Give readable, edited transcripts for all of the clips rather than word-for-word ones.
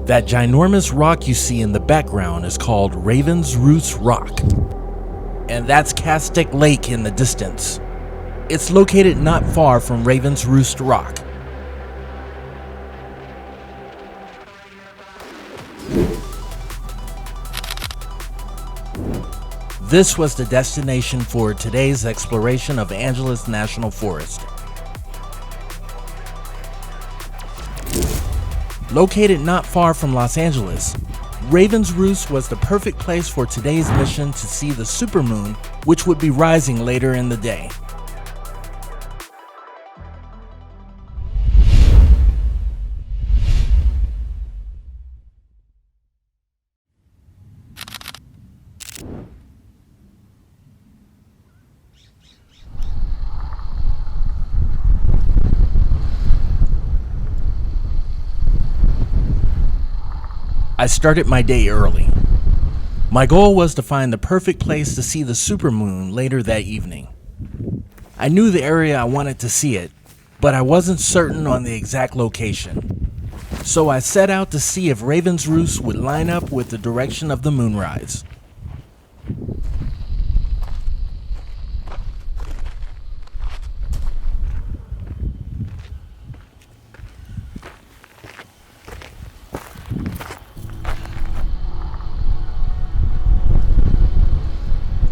That ginormous rock you see in the background is called Roost Rock, and that's Castic Lake in the distance. It's located not far from Roost Rock. This was the destination for today's exploration of Angeles National Forest. Located not far from Los Angeles, Roost was the perfect place for today's mission to see the supermoon, which would be rising later in the day. I started my day early. My goal was to find the perfect place to see the supermoon later that evening. I knew the area I wanted to see it, but I wasn't certain on the exact location. So I set out to see if Roost would line up with the direction of the moonrise.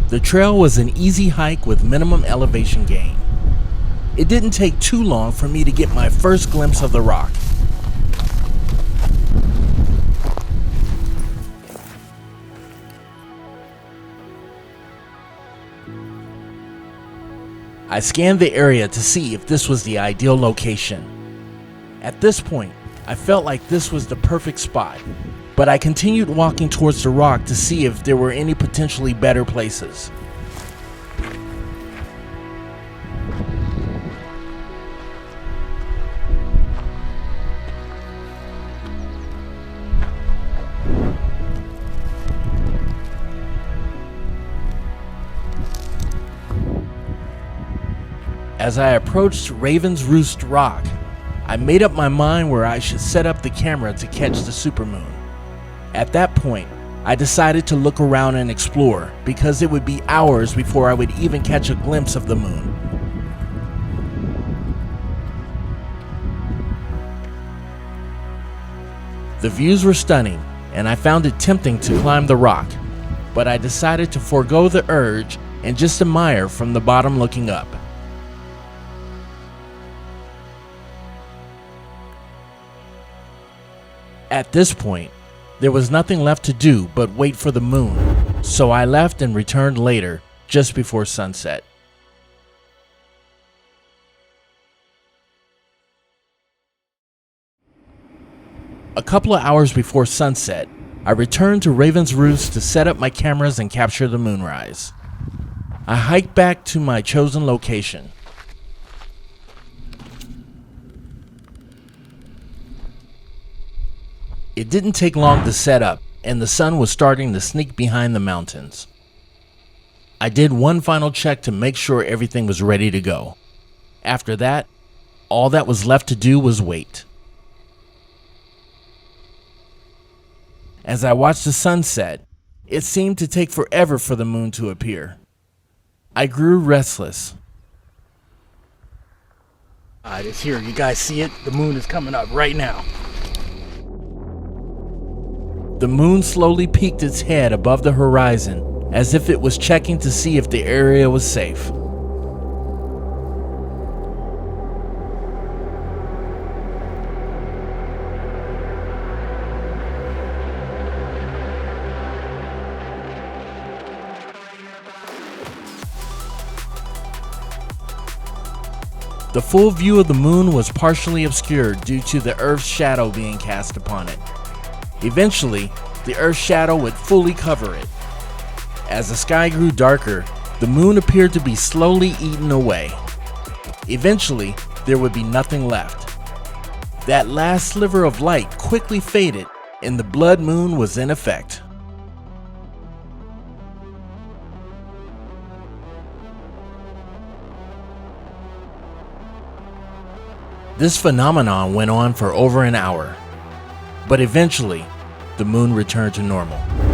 The trail was an easy hike with minimum elevation gain. It didn't take too long for me to get my first glimpse of the rock. I scanned the area to see if this was the ideal location. At this point, I felt like this was the perfect spot, but I continued walking towards the rock to see if there were any potentially better places. As I approached Roost Rock, I made up my mind where I should set up the camera to catch the supermoon. At that point, I decided to look around and explore because it would be hours before I would even catch a glimpse of the moon. The views were stunning, and I found it tempting to climb the rock, but I decided to forego the urge and just admire from the bottom looking up. At this point, there was nothing left to do but wait for the moon, so I left and returned later, just before sunset. A couple of hours before sunset, I returned to Roost to set up my cameras and capture the moonrise. I hiked back to my chosen location. It didn't take long to set up, and the sun was starting to sneak behind the mountains. I did one final check to make sure everything was ready to go. After that, all that was left to do was wait. As I watched the sunset, it seemed to take forever for the moon to appear. I grew restless. Alright, it's here. You guys see it? The moon is coming up right now. The moon slowly peeked its head above the horizon, as if it was checking to see if the area was safe. The full view of the moon was partially obscured due to the Earth's shadow being cast upon it. Eventually, the Earth's shadow would fully cover it. As the sky grew darker, the moon appeared to be slowly eaten away. Eventually, there would be nothing left. That last sliver of light quickly faded, and the blood moon was in effect. This phenomenon went on for over an hour. But eventually, the moon returned to normal.